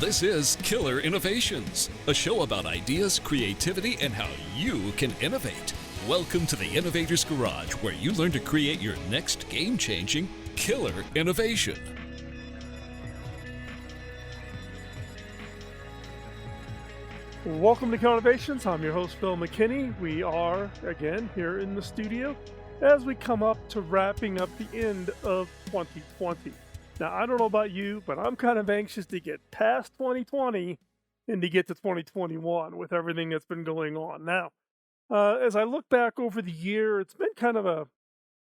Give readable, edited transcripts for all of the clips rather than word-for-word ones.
This is Killer Innovations, a show about ideas, creativity, and how you can innovate. Welcome to the Innovator's Garage, where you learn to create your next game-changing killer innovation. Welcome to Killer Innovations. I'm your host, Phil McKinney. We are, again, here in the studio as we come up to wrapping up the end of 2020. Now, I don't know about you, but I'm kind of anxious to get past 2020 and to get to 2021 with everything that's been going on. Now, as I look back over the year, it's been kind of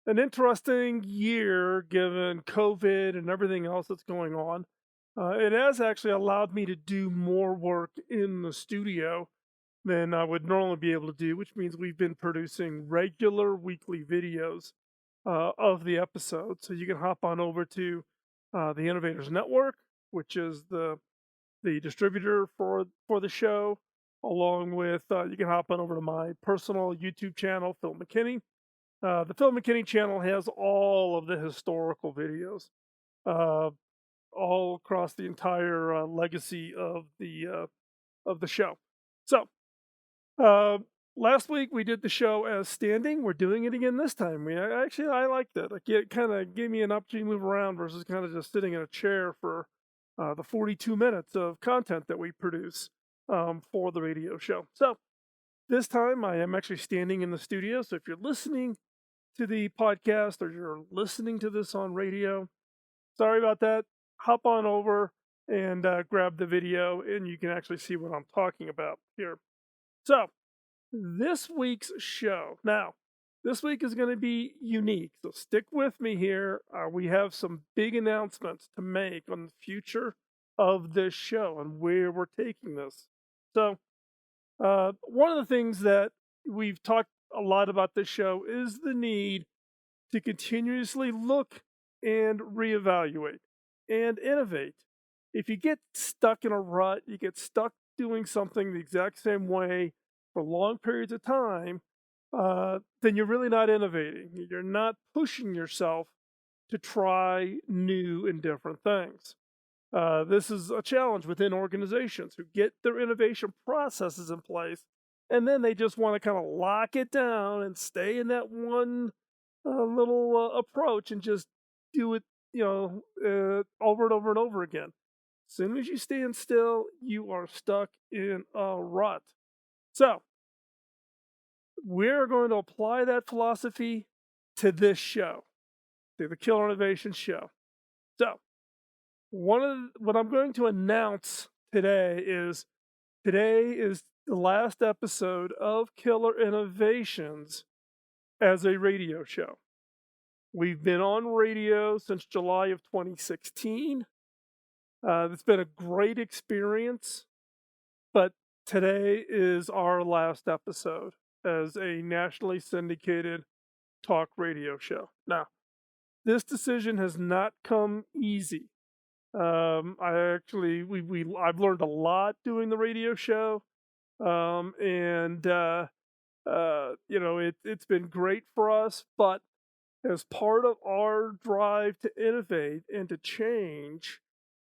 an interesting year given COVID and everything else that's going on. It has actually allowed me to do more work in the studio than I would normally be able to do, which means we've been producing regular weekly videos of the episodes. So you can hop on over to the Innovators Network, which is the distributor for the show, along with you can hop on over to my personal YouTube channel, Phil McKinney. The Phil McKinney channel has all of the historical videos, all across the entire legacy of the show. So last week we did the show as standing. We're doing it again this time. I liked it. It kind of gave me an opportunity to move around versus kind of just sitting in a chair for the 42 minutes of content that we produce for the radio show. So this time I am actually standing in the studio. So if you're listening to the podcast or you're listening to this on radio, sorry about that. Hop on over and grab the video and you can actually see what I'm talking about here. So this week's show. Now, this week is going to be unique, so stick with me here. We have some big announcements to make on the future of this show and where we're taking this. So, one of the things that we've talked a lot about this show is the need to continuously look and reevaluate and innovate. If you get stuck in a rut, you get stuck doing something the exact same way for long periods of time, then you're really not innovating. You're not pushing yourself to try new and different things. This is a challenge within organizations who get their innovation processes in place, and then they just want to kind of lock it down and stay in that one little approach and just do it, over and over and over again. As soon as you stand still, you are stuck in a rut. So, we're going to apply that philosophy to this show, to the Killer Innovation Show. So, what I'm going to announce today is the last episode of Killer Innovations as a radio show. We've been on radio since July of 2016. It's been a great experience, but today is our last episode as a nationally syndicated talk radio show. Now, this decision has not come easy. I've learned a lot doing the radio show, it's been great for us. But as part of our drive to innovate and to change,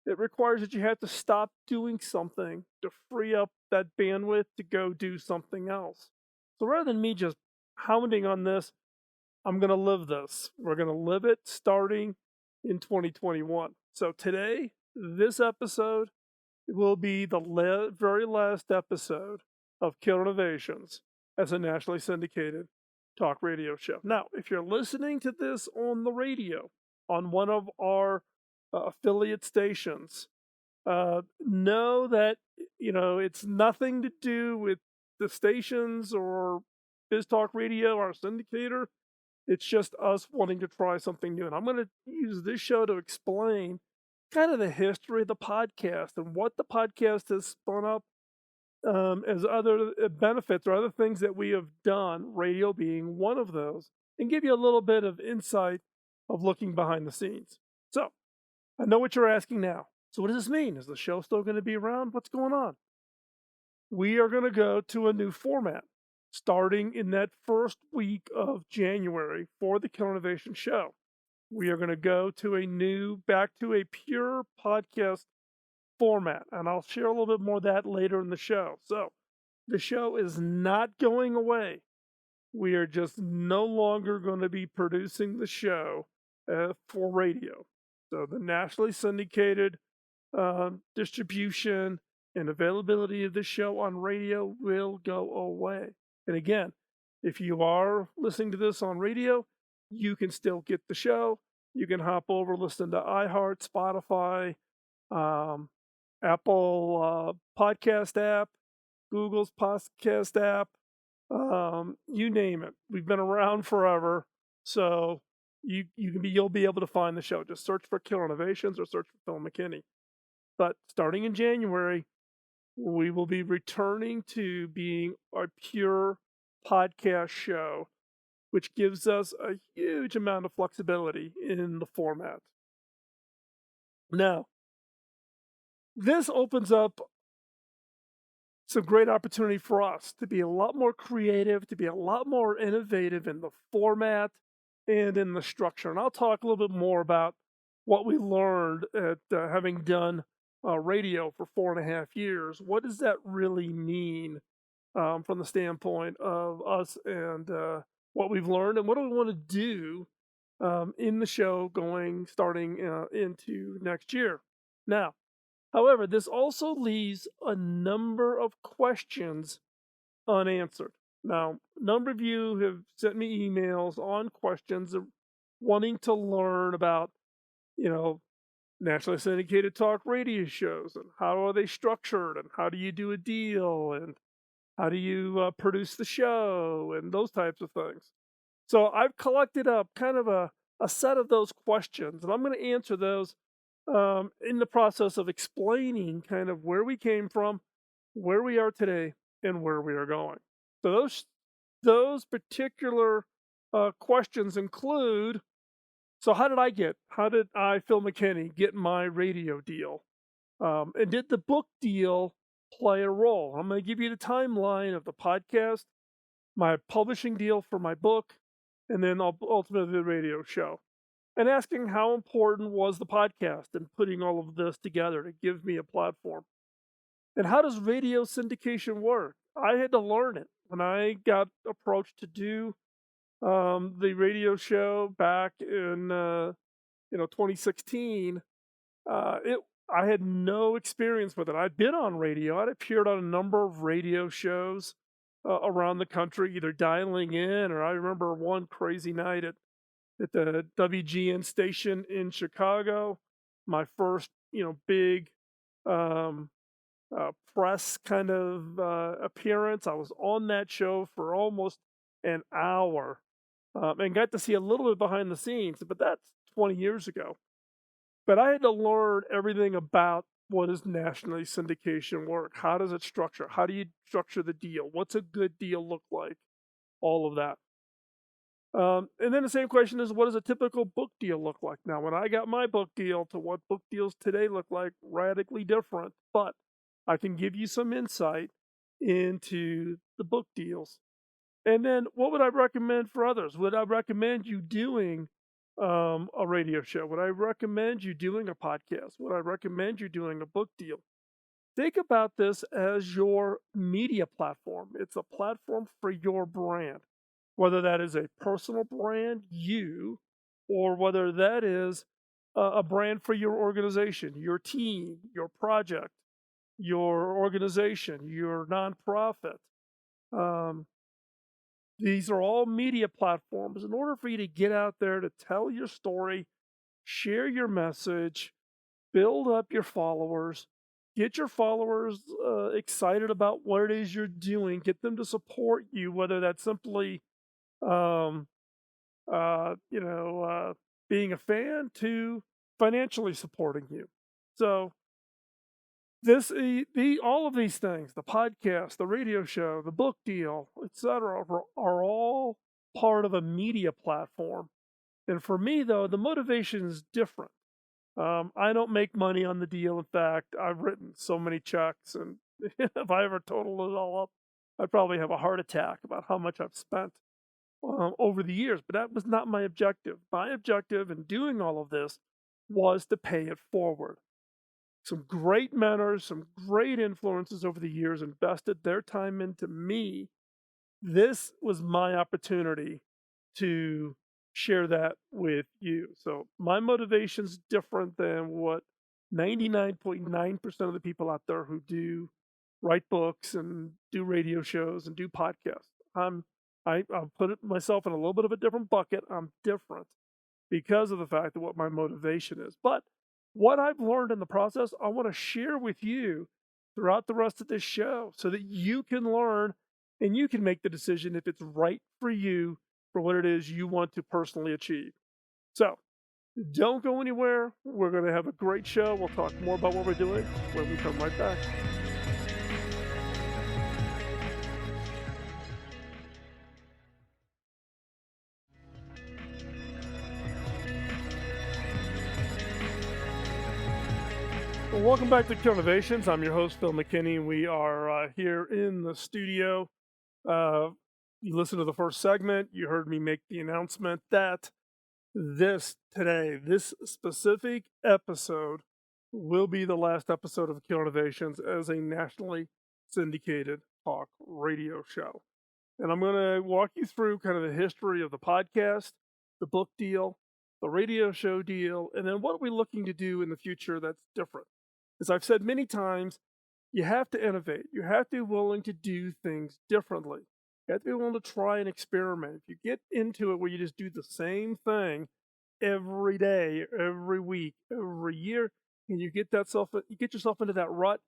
it requires that you have to stop doing something to free up that bandwidth to go do something else. So rather than me just hounding on this, I'm going to live this. We're going to live it starting in 2021. So today, this episode will be the very last episode of Killer Innovations as a nationally syndicated talk radio show. Now, if you're listening to this on the radio, on one of our affiliate stations, know that it's nothing to do with the stations or BizTalk Radio, our syndicator. It's just us wanting to try something new. And I'm going to use this show to explain kind of the history of the podcast and what the podcast has spun up as other benefits or other things that we have done, radio being one of those, and give you a little bit of insight of looking behind the scenes. So, I know what you're asking now. So what does this mean? Is the show still going to be around? What's going on? We are going to go to a new format starting in that first week of January for the Killer Innovation Show. We are going to go to back to a pure podcast format, and I'll share a little bit more of that later in the show. So, the show is not going away. We are just no longer going to be producing the show for radio. So, the nationally syndicated distribution and availability of the show on radio will go away. And again, if you are listening to this on radio, you can still get the show. You can hop over, listen to iHeart, Spotify, um, Apple podcast app, Google's podcast app, you name it. We've been around forever, so you'll be able to find the show. Just search for Killer Innovations or search for Phil McKinney. But starting in January, we will be returning to being a pure podcast show, which gives us a huge amount of flexibility in the format. Now, this opens up some great opportunity for us to be a lot more creative, to be a lot more innovative in the format and in the structure. And I'll talk a little bit more about what we learned at having done radio for 4.5 years. What does that really mean from the standpoint of us and what we've learned, and what do we want to do in the show starting into next year? Now, however, this also leaves a number of questions unanswered. Now, a number of you have sent me emails on questions wanting to learn about, nationally syndicated talk radio shows, and how are they structured, and how do you do a deal, and how do you produce the show, and those types of things. So I've collected up kind of a set of those questions, and I'm going to answer those in the process of explaining kind of where we came from, where we are today, and where we are going. So those particular questions include: so how did I, Phil McKinney, get my radio deal? And did the book deal play a role? I'm going to give you the timeline of the podcast, my publishing deal for my book, and then ultimately the radio show. And asking how important was the podcast and putting all of this together to give me a platform. And how does radio syndication work? I had to learn it when I got approached to do the radio show back in 2016. I had no experience with it. I'd been on radio. I'd appeared on a number of radio shows around the country, either dialing in, or I remember one crazy night at the WGN station in Chicago, my first, big press kind of appearance. I was on that show for almost an hour and got to see a little bit behind the scenes, but that's 20 years ago. But I had to learn everything about what does nationally syndication work? How does it structure? How do you structure the deal? What's a good deal look like? All of that. And then the same question is, what does a typical book deal look like? Now, when I got my book deal to what book deals today look like, radically different, but I can give you some insight into the book deals. And then what would I recommend for others? Would I recommend you doing a radio show? Would I recommend you doing a podcast? Would I recommend you doing a book deal? Think about this as your media platform. It's a platform for your brand. Whether that is a personal brand, or whether that is a brand for your organization, your team, your project, your organization, your nonprofit. These are all media platforms. In order for you to get out there to tell your story, share your message, build up your followers, get your followers excited about what it is you're doing, get them to support you, whether that's simply being a fan to financially supporting you. So all of these things, the podcast, the radio show, the book deal, etc., are all part of a media platform. And for me, though, the motivation is different. I don't make money on the deal. In fact, I've written so many checks, and if I ever total it all up, I'd probably have a heart attack about how much I've spent over the years. But that was not my objective. My objective in doing all of this was to pay it forward. some great mentors, some great influences over the years invested their time into me. This was my opportunity to share that with you. So my motivation's different than what 99.9% of the people out there who do write books and do radio shows and do podcasts. I'll put myself in a little bit of a different bucket. I'm different because of the fact of what my motivation is. But what I've learned in the process, I want to share with you throughout the rest of this show so that you can learn and you can make the decision if it's right for you for what it is you want to personally achieve. So don't go anywhere. We're going to have a great show. We'll talk more about what we're doing when we come right back. Well, welcome back to Kill Innovations. I'm your host, Phil McKinney. We are here in the studio. You listened to the first segment. You heard me make the announcement that this specific episode will be the last episode of Kill Innovations as a nationally syndicated talk radio show. And I'm going to walk you through kind of the history of the podcast, the book deal, the radio show deal, and then what are we looking to do in the future that's different. As I've said many times, you have to innovate. You have to be willing to do things differently. You have to be willing to try and experiment. If you get into it where you just do the same thing every day, every week, every year, and you get yourself into that rut,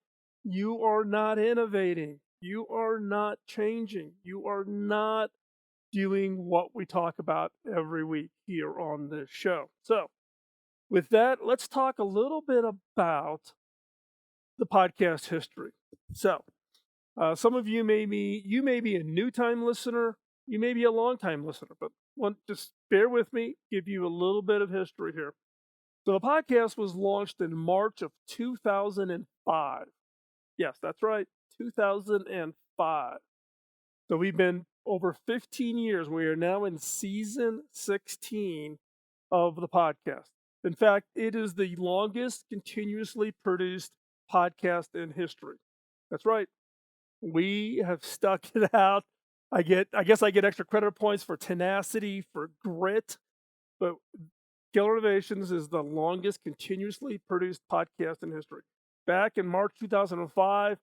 you are not innovating. You are not changing. You are not doing what we talk about every week here on this show. So, with that, let's talk a little bit about the podcast history. So, some of you may be a new time listener, you may be a long time listener, but just bear with me, give you a little bit of history here. So the podcast was launched in March of 2005. Yes, that's right, 2005. So we've been over 15 years. We are now in season 16 of the podcast. In fact, it is the longest continuously produced podcast in history. That's right. We have stuck it out. I guess I get extra credit points for tenacity, for grit, but Killer Innovations is the longest continuously produced podcast in history. Back in March 2005,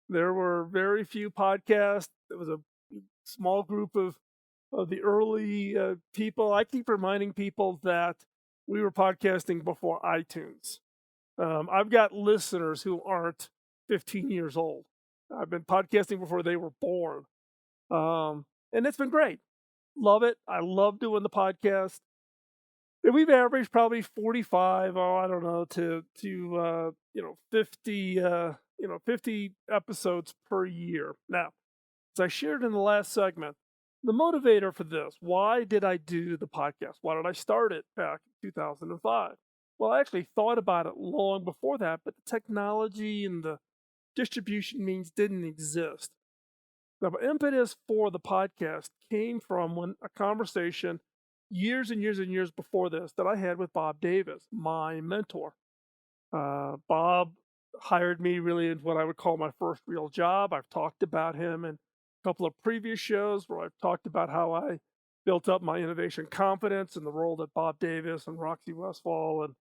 there were very few podcasts. There was a small group of the early people. I keep reminding people that we were podcasting before iTunes. I've got listeners who aren't 15 years old. I've been podcasting before they were born. And it's been great. Love it. I love doing the podcast. And we've averaged probably 45, to 50 episodes per year. Now, as I shared in the last segment, the motivator for this, why did I do the podcast? Why did I start it back in 2005? Well, I actually thought about it long before that, but the technology and the distribution means didn't exist. The impetus for the podcast came from a conversation years and years and years before this that I had with Bob Davis, my mentor. Bob hired me really in what I would call my first real job. I've talked about him in a couple of previous shows where I've talked about how I built up my innovation confidence and the role that Bob Davis and Roxy Westfall and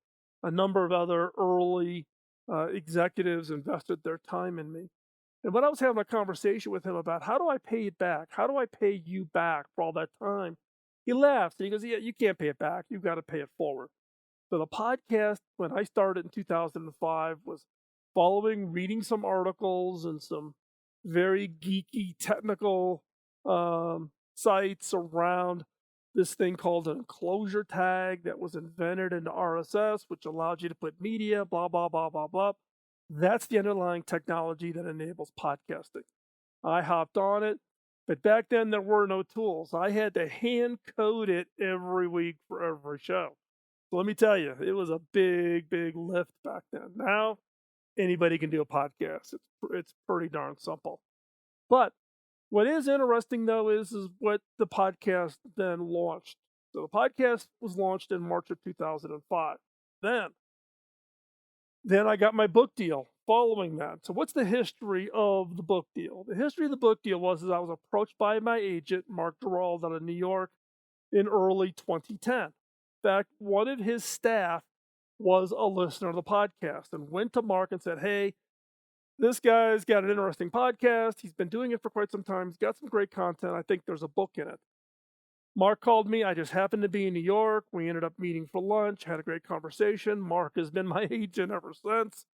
a number of other early executives invested their time in me. And when I was having a conversation with him about how do I pay it back? How do I pay you back for all that time? He laughs and he goes, yeah, you can't pay it back. You've got to pay it forward. So the podcast, when I started in 2005, was following reading some articles and some very geeky technical sites around this thing called an enclosure tag that was invented into RSS, which allowed you to put media, blah, blah, blah, blah, blah. That's the underlying technology that enables podcasting. I hopped on it, but back then there were no tools. I had to hand code it every week for every show. So let me tell you, it was a big, big lift back then. Now, anybody can do a podcast. It's pretty darn simple. But what is interesting, though, is what the podcast then launched. So the podcast was launched in March of 2005. Then, Then I got my book deal following that. So what's the history of the book deal? The history of the book deal was I was approached by my agent, Mark Gerald, out of New York in early 2010. In fact, one of his staff was a listener of the podcast and went to Mark and said, "Hey, this guy's got an interesting podcast. He's been doing it for quite some time. He's got some great content. I think there's a book in it." Mark called me. I just happened to be in New York. We ended up meeting for lunch, had a great conversation. Mark has been my agent ever since.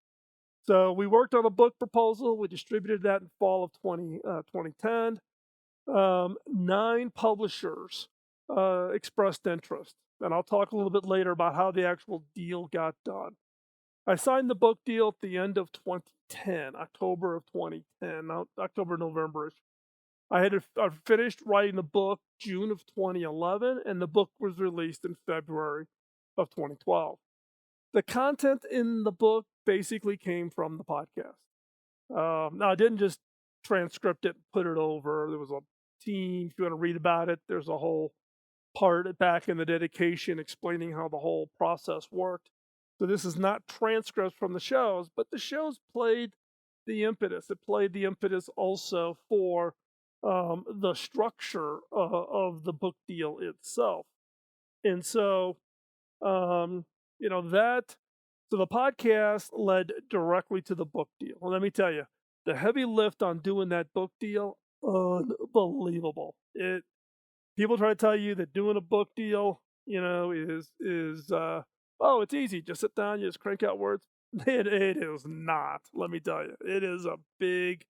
So we worked on a book proposal. We distributed that in fall of 2010. 9 publishers expressed interest. And I'll talk a little bit later about how the actual deal got done. I signed the book deal at the end of 2010, October of 2010, October, November-ish. I finished writing the book June of 2011, and the book was released in February of 2012. The content in the book basically came from the podcast. Now, I didn't just transcript it and put it over. There was a team. If you want to read about it, there's a whole part back in the dedication explaining how the whole process worked. So this is not transcripts from the shows, but the shows played the impetus. It played the impetus also for the structure of the book deal itself. And so, that, so the podcast led directly to the book deal. Well, let me tell you, the heavy lift on doing that book deal, unbelievable. People try to tell you that doing a book deal, it's easy. Just sit down, you just crank out words. It is not, let me tell you. It is a big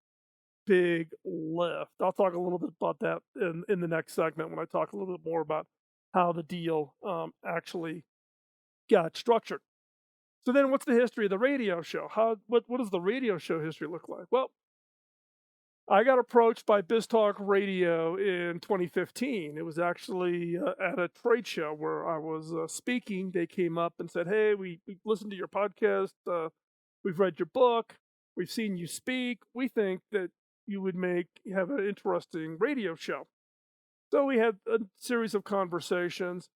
lift. I'll talk a little bit about that in the next segment when I talk a little bit more about how the deal actually got structured. So then what's the history of the radio show? What does the radio show history look like? Well, I got approached by BizTalk Radio in 2015. It was actually at a trade show where I was speaking. They came up and said, "Hey, we listened to your podcast. We've read your book. We've seen you speak. We think that you would have an interesting radio show." So we had a series of conversations,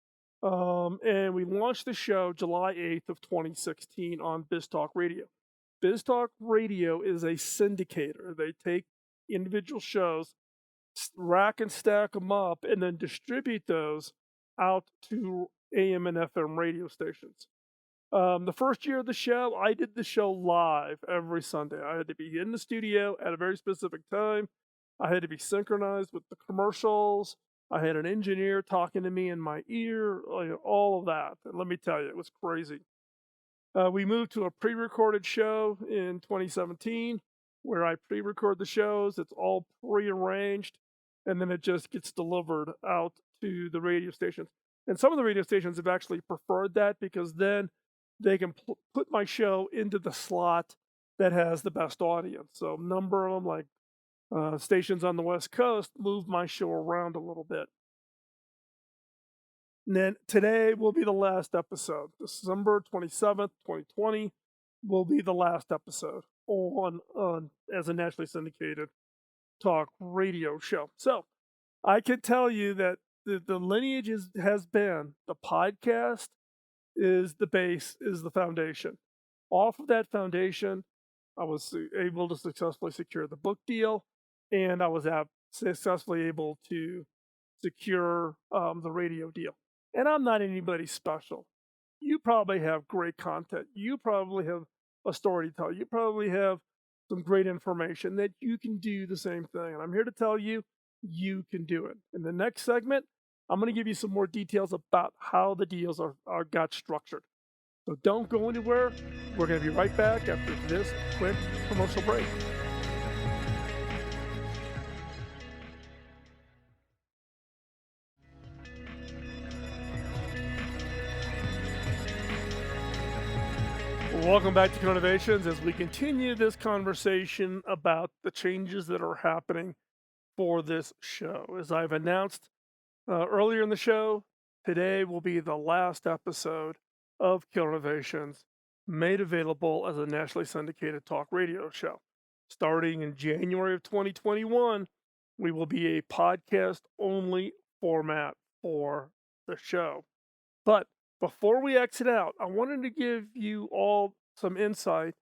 and we launched the show July 8th of 2016 on BizTalk Radio. BizTalk Radio is a syndicator. They take individual shows, rack and stack them up, and then distribute those out to AM and FM radio stations. The first year of the show, I did the show live every Sunday. I had to be in the studio at a very specific time. I had to be synchronized with the commercials. I had an engineer talking to me in my ear, all of that. And let me tell you, it was crazy. We moved to a pre-recorded show in 2017 where I pre-record the shows. It's all pre-arranged, and then it just gets delivered out to the radio stations. And some of the radio stations have actually preferred that because then they can put my show into the slot that has the best audience. So a number of them, like stations on the West Coast, move my show around a little bit. And then today will be the last episode. December 27th, 2020 will be the last episode on as a nationally syndicated talk radio show. So I can tell you that the lineage has been the podcast is the base, is the foundation. Off of that foundation, I was able to successfully secure the book deal, and I was successfully able to secure the radio deal. And I'm not anybody special. You probably have great content. You probably have a story to tell. You probably have some great information that you can do the same thing. And I'm here to tell you, you can do it. In the next segment, I'm going to give you some more details about how the deals got structured. So don't go anywhere. We're going to be right back after this quick commercial break. Welcome back to Connovations as we continue this conversation about the changes that are happening for this show. As I've announced earlier in the show, today will be the last episode of Connovations made available as a nationally syndicated talk radio show. Starting in January of 2021, we will be a podcast-only format for the show. But before we exit out, I wanted to give you all some insight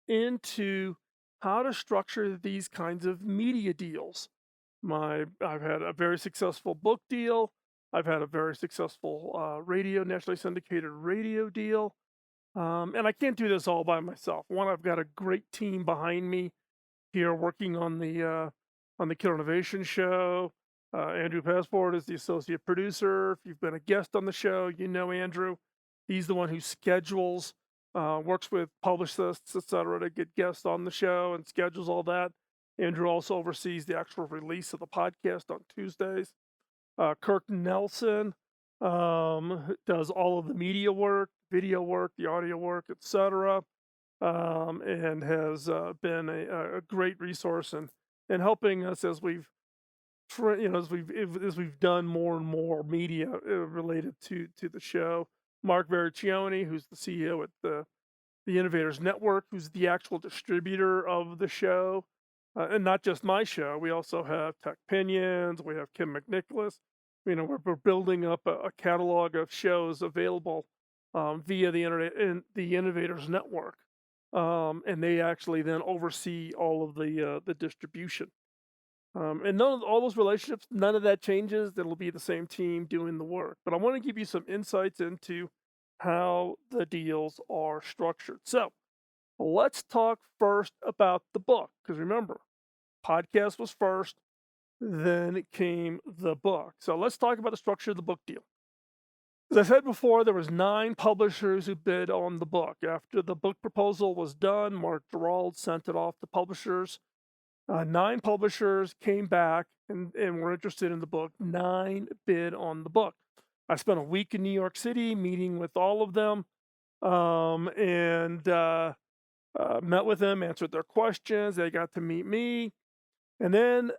into how to structure these kinds of media deals. I've had a very successful book deal. I've had a very successful nationally syndicated radio deal. And I can't do this all by myself. One, I've got a great team behind me here working on the Killer Innovation show. Andrew Passport is the associate producer. If you've been a guest on the show, you know Andrew. He's the one who schedules, works with publicists, etc., to get guests on the show and schedules all that. Andrew also oversees the actual release of the podcast on Tuesdays. Kirk Nelson does all of the media work, video work, the audio work, etc., and has been a great resource in helping us as as we've done more and more media related to the show. Mark Vericione, who's the CEO at the Innovators Network, who's the actual distributor of the show, and not just my show. We also have Tech Pinions. We have Kim McNicholas. We're building up a catalog of shows available via the internet and the Innovators Network, and they actually then oversee all of the distribution. And all those relationships, none of that changes. It'll be the same team doing the work. But I want to give you some insights into how the deals are structured. So let's talk first about the book, because remember, podcast was first, then it came the book. So let's talk about the structure of the book deal. As I said before, there was 9 publishers who bid on the book. After the book proposal was done, Mark Gerald sent it off to publishers. 9 publishers came back and were interested in the book. 9 bid on the book. I spent a week in New York City meeting with all of them, and met with them, answered their questions. They got to meet me, and then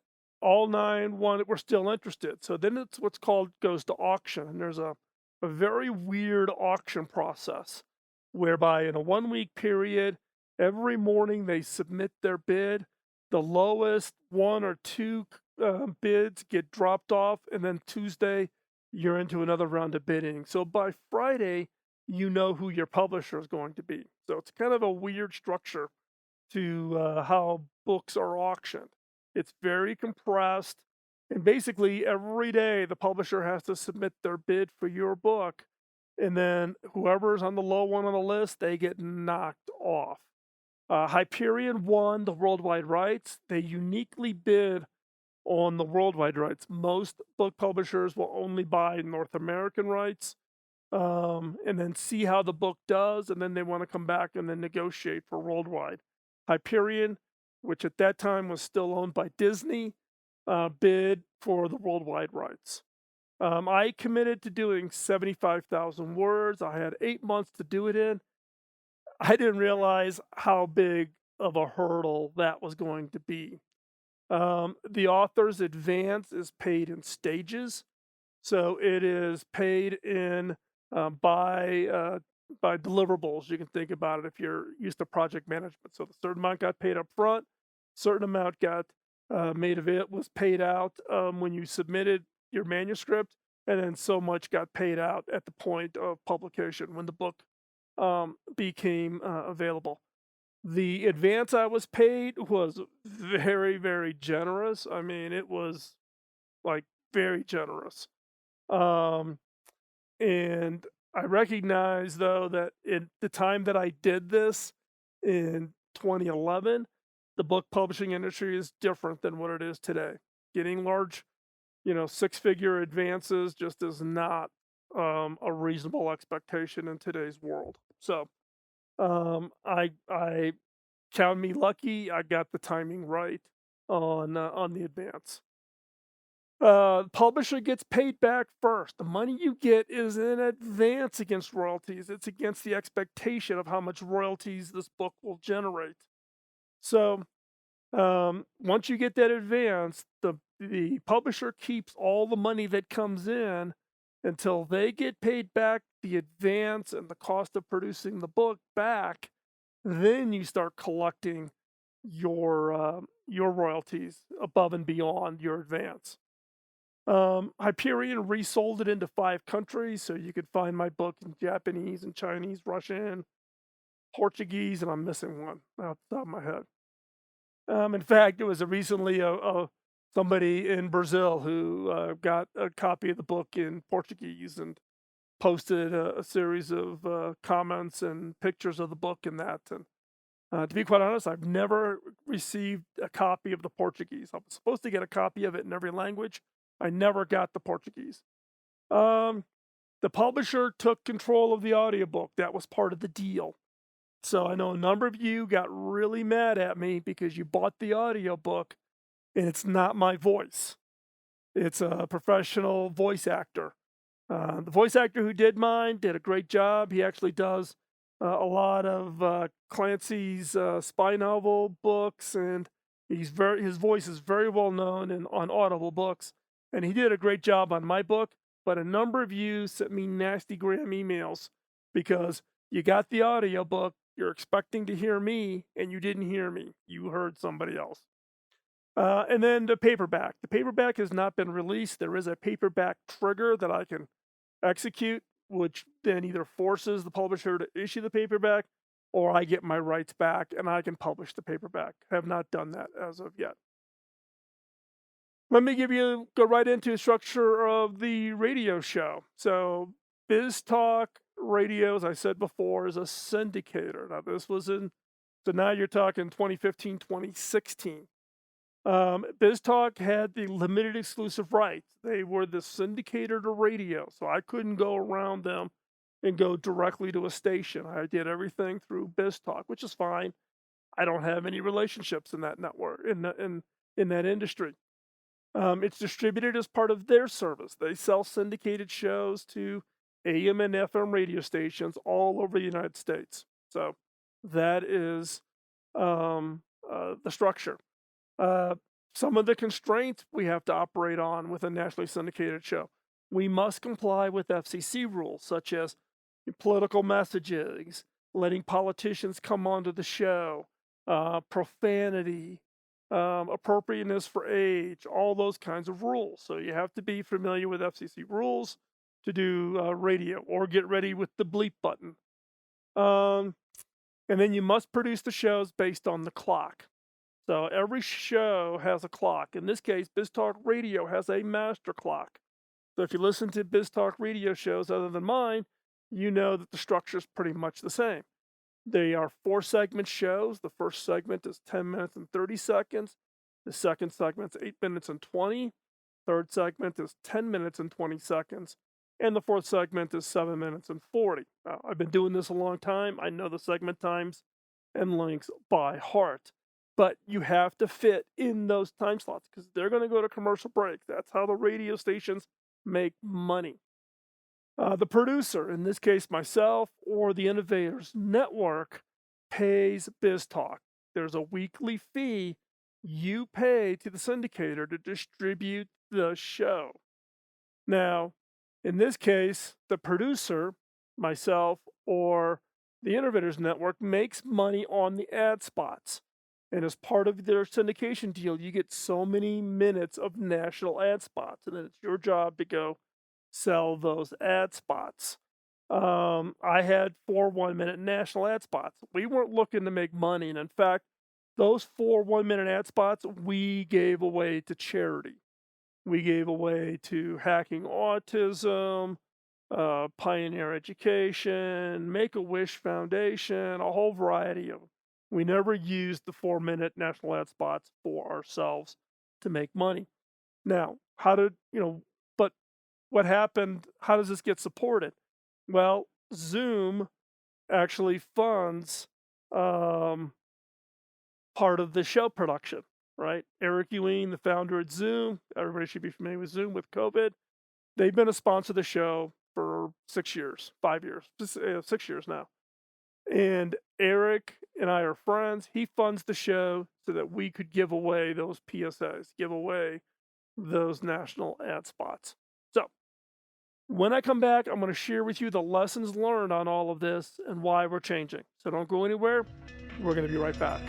all 9 were still interested. So then it's what's called goes to auction, and there's a very weird auction process whereby in a 1-week period, every morning they submit their bid. The lowest 1 or 2 bids get dropped off, and then Tuesday you're into another round of bidding. So by Friday, you know who your publisher is going to be. So it's kind of a weird structure to how books are auctioned. It's very compressed, and basically every day the publisher has to submit their bid for your book, and then whoever's on the low one on the list, they get knocked off. Hyperion won the worldwide rights. They uniquely bid on the worldwide rights. Most book publishers will only buy North American rights, and then see how the book does, and then they want to come back and then negotiate for worldwide. Hyperion, which at that time was still owned by Disney, bid for the worldwide rights. I committed to doing 75,000 words. I had 8 months to do it in. I didn't realize how big of a hurdle that was going to be. The author's advance is paid in stages. So it is paid in by deliverables. You can think about it if you're used to project management. So a certain amount got paid up front, certain amount got was paid out when you submitted your manuscript, and then so much got paid out at the point of publication when the book became available. The advance I was paid was very, very generous. I mean, it was like very generous. Um, and I recognize, though, that in the time that I did this in 2011, the book publishing industry is different than what it is today. Getting large, 6-figure advances just is not a reasonable expectation in today's world. So I count me lucky. I got the timing right on the advance. Publisher gets paid back first. The money you get is in advance against royalties. It's against the expectation of how much royalties this book will generate. So once you get that advance, the publisher keeps all the money that comes in until they get paid back the advance and the cost of producing the book back. Then you start collecting your royalties above and beyond your advance. Hyperion resold it into 5 countries, so you could find my book in Japanese and Chinese, Russian, Portuguese, and I'm missing one off the top of my head. In fact, it was recently somebody in Brazil who got a copy of the book in Portuguese and posted a series of comments and pictures of the book in that. And to be quite honest, I've never received a copy of the Portuguese. I was supposed to get a copy of it in every language. I never got the Portuguese. Um, the publisher took control of the audiobook. That was part of the deal. So I know a number of you got really mad at me because you bought the audiobook and it's not my voice. It's a professional voice actor. The voice actor who did mine did a great job. He actually does a lot of Clancy's spy novel books, and his voice is very well known on Audible books. And he did a great job on my book. But a number of you sent me nasty gram emails because you got the audiobook, you're expecting to hear me, and you didn't hear me. You heard somebody else. And then the paperback. The paperback has not been released. There is a paperback trigger that I can execute, which then either forces the publisher to issue the paperback, or I get my rights back and I can publish the paperback. I have not done that as of yet. Let me go right into the structure of the radio show. So BizTalk Radio, as I said before, is a syndicator. Now so now you're talking 2015, 2016. BizTalk had the limited exclusive rights. They were the syndicator to radio, so I couldn't go around them and go directly to a station. I did everything through BizTalk, which is fine. I don't have any relationships in that network, in that industry. It's distributed as part of their service. They sell syndicated shows to AM and FM radio stations all over the United States. So that is the structure. Some of the constraints we have to operate on with a nationally syndicated show. We must comply with FCC rules, such as political messages, letting politicians come onto the show, profanity, appropriateness for age, all those kinds of rules. So you have to be familiar with FCC rules to do radio, or get ready with the bleep button. And then you must produce the shows based on the clock. So every show has a clock. In this case, BizTalk Radio has a master clock. So if you listen to BizTalk Radio shows other than mine, you know that the structure is pretty much the same. They are 4-segment shows. The first segment is 10 minutes and 30 seconds. The second segment is 8 minutes and 20. Third segment is 10 minutes and 20 seconds. And the fourth segment is 7 minutes and 40. I've been doing this a long time. I know the segment times and lengths by heart. But you have to fit in those time slots because they're going to go to commercial break. That's how the radio stations make money. The producer, in this case myself, or the Innovators Network, pays BizTalk. There's a weekly fee you pay to the syndicator to distribute the show. Now, in this case, the producer, myself, or the Innovators Network, makes money on the ad spots. And as part of their syndication deal, you get so many minutes of national ad spots, and then it's your job to go sell those ad spots. I had 4 1-minute national ad spots. We weren't looking to make money, and in fact, those 4 1-minute ad spots we gave away to charity. We gave away to Hacking Autism, Pioneer Education, Make-A-Wish Foundation, a whole variety of them. We never used the 4-minute national ad spots for ourselves to make money. Now, but what happened? How does this get supported? Well, Zoom actually funds part of the show production, right? Eric Ewing, the founder at Zoom, everybody should be familiar with Zoom with COVID. They've been a sponsor of the show for 6 years, 5 years, 6 years now. And Eric and I are friends. He funds the show so that we could give away those PSAs, give away those national ad spots. So when I come back, I'm going to share with you the lessons learned on all of this and why we're changing. So don't go anywhere. We're going to be right back.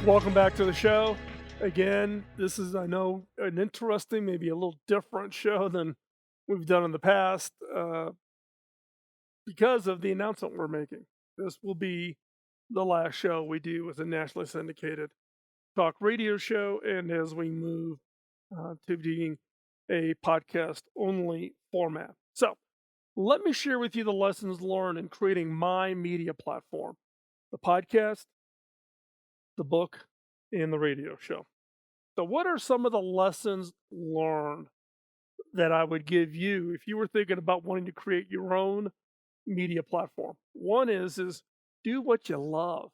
Welcome back to the show. Again, this is, I know, an interesting, maybe a little different show than we've done in the past because of the announcement we're making. This will be the last show we do as a nationally syndicated talk radio show, and as we move to being a podcast only format. So, let me share with you the lessons learned in creating my media platform: the podcast, the book, and the radio show. So, what are some of the lessons learned that I would give you if you were thinking about wanting to create your own media platform? One is do what you love.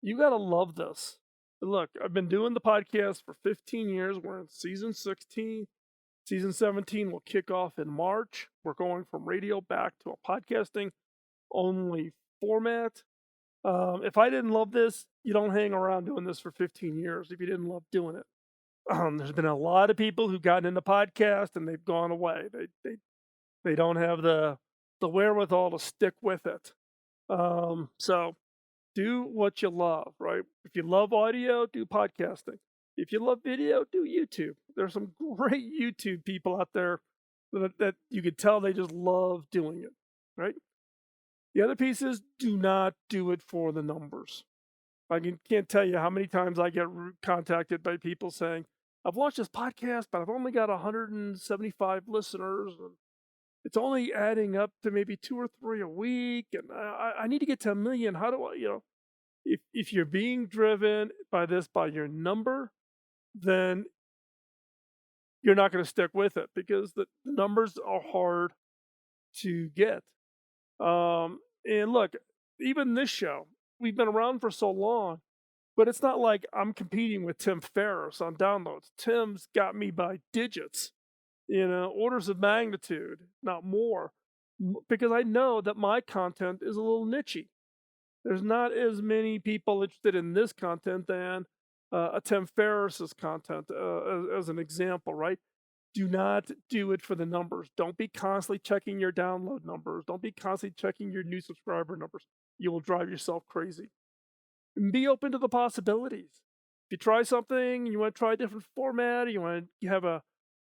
You got to love this. And look, I've been doing the podcast for 15 years. We're in season 16. Season 17 will kick off in March. We're going from radio back to a podcasting only format. If I didn't love this, you don't hang around doing this for 15 years if you didn't love doing it. There's been a lot of people who've gotten into podcast and they've gone away. They don't have the wherewithal to stick with it. So do what you love, right? If you love audio, do podcasting. If you love video, do YouTube. There's some great YouTube people out there that you could tell they just love doing it, right? The other piece is do not do it for the numbers. I can't tell you how many times I get contacted by people saying, I've watched this podcast, but I've only got 175 listeners. And it's only adding up to maybe 2 or 3 a week. And I need to get to 1 million. How do I, if you're being driven by your number, then you're not going to stick with it because the numbers are hard to get. And look, even this show, we've been around for so long, but it's not like I'm competing with Tim Ferriss on downloads. Tim's got me by digits, orders of magnitude, not more, because I know that my content is a little nichey. There's not as many people interested in this content than a Tim Ferriss's content, as an example, right? Do not do it for the numbers. Don't be constantly checking your download numbers. Don't be constantly checking your new subscriber numbers. You will drive yourself crazy. And be open to the possibilities. If you try something, you want to try a different format, you want to have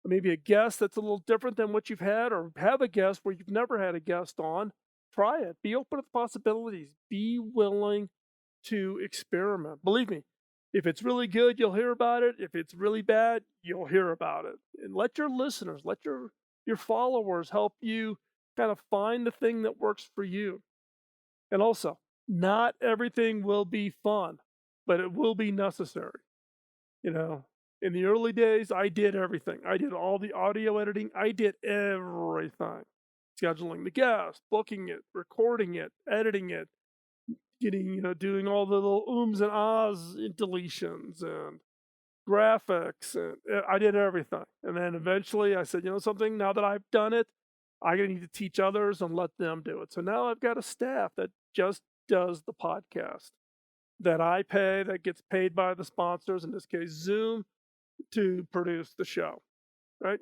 maybe a guest that's a little different than what you've had, or have a guest where you've never had a guest on, try it. Be open to the possibilities. Be willing to experiment. Believe me, if it's really good, you'll hear about it. If it's really bad, you'll hear about it. And let your listeners, let your followers help you kind of find the thing that works for you. And also, not everything will be fun, but it will be necessary. In the early days, I did everything. I did all the audio editing. I did everything. Scheduling the guest, booking it, recording it, editing it, doing all the little ooms and ahs deletions and graphics, and I did everything. And then eventually I said, something, now that I've done it, I need to teach others and let them do it. So now I've got a staff that just does the podcast, that I pay, that gets paid by the sponsors, in this case Zoom, to produce the show, right?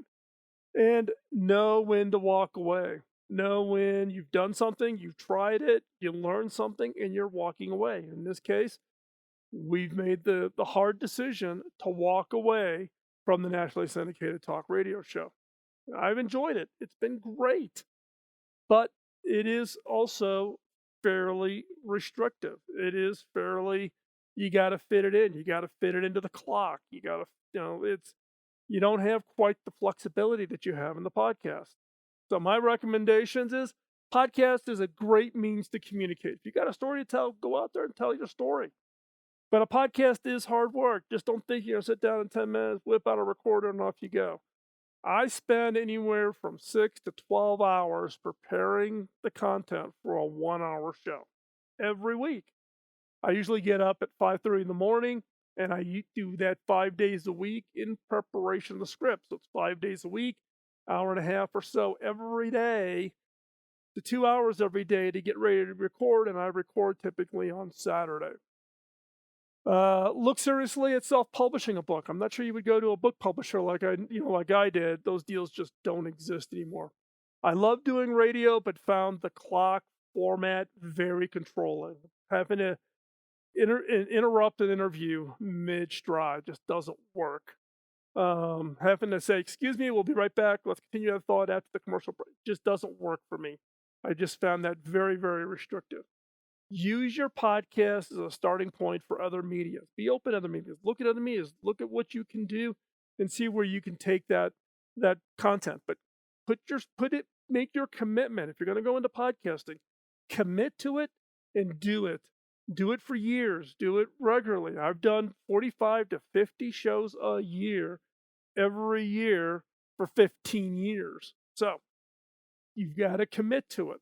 And know when to walk away. Know when you've done something, you've tried it, you learned something, and you're walking away. In this case, we've made the hard decision to walk away from the nationally syndicated talk radio show. I've enjoyed it. It's been great. But it is also fairly restrictive. It is fairly, you got to fit it in. You got to fit it into the clock. You got to, you don't have quite the flexibility that you have in the podcast. So my recommendations is podcast is a great means to communicate. If you got a story to tell, go out there and tell your story. But a podcast is hard work. Just don't think you're going to sit down in 10 minutes, whip out a recorder, and off you go. I spend anywhere from 6 to 12 hours preparing the content for a 1-hour show every week. I usually get up at 5:30 in the morning, and I do that 5 days a week in preparation of the script. So it's 5 days a week, hour and a half or so every day, to 2 hours every day to get ready to record, and I record typically on Saturday. Look seriously at self-publishing a book. I'm not sure you would go to a book publisher like I did. Those deals just don't exist anymore. I love doing radio, but found the clock format very controlling. Having to interrupt an interview mid-stride. Just doesn't work. Having to say, "Excuse me, we'll be right back. Let's continue that thought after the commercial break," just doesn't work for me. I just found that very, very restrictive. Use your podcast as a starting point for other media. Be open to other media. Look at other media. Look at what you can do and see where you can take that content. But make your commitment. If you're going to go into podcasting, commit to it and do it. Do it for years. Do it regularly. I've done 45 to 50 shows a year, every year for 15 years. So you've got to commit to it.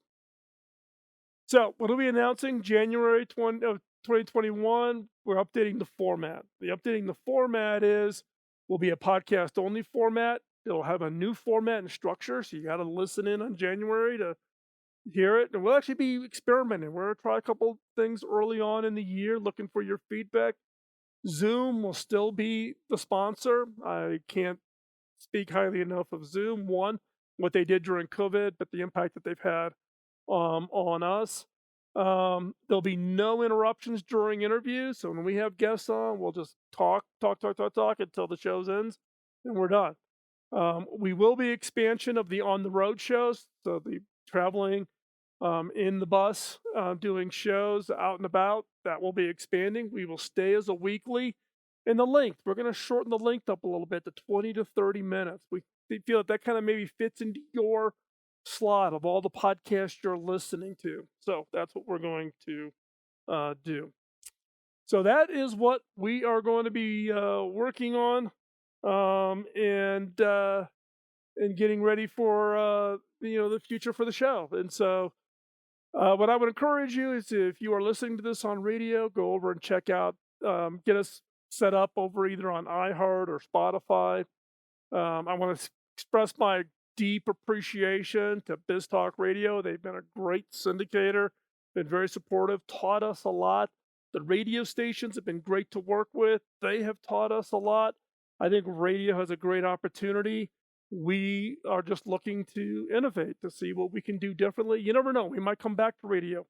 So what are we announcing? January 2021, we're updating the format. The updating the format will be a podcast-only format. It'll have a new format and structure, so you got to listen in on January to hear it. And we'll actually be experimenting. We're going to try a couple things early on in the year, looking for your feedback. Zoom will still be the sponsor. I can't speak highly enough of Zoom. One, what they did during COVID, but the impact that they've had on us. There'll be no interruptions during interviews. So when we have guests on, we'll just talk until the show ends, and we're done. We will be expansion of the on-the-road shows, so the traveling in the bus, doing shows out and about. That will be expanding. We will stay as a weekly. And the length, we're going to shorten the length up a little bit to 20 to 30 minutes. We feel that kind of maybe fits into your slot of all the podcasts you're listening to. So that's what we're going to do. So that is what we are going to be working on and getting ready for the future for the show. And so what I would encourage you is, if you are listening to this on radio, go over and check out, get us set up over either on iHeart or Spotify. I want to express my deep appreciation to BizTalk Radio. They've been a great syndicator, been very supportive, taught us a lot. The radio stations have been great to work with. They have taught us a lot. I think radio has a great opportunity. We are just looking to innovate, to see what we can do differently. You never know. We might come back to radio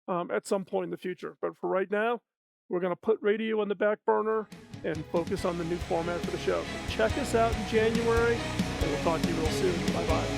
at some point in the future. But for right now, we're going to put radio on the back burner and focus on the new format for the show. Check us out in January, and we'll talk to you real soon. Bye-bye.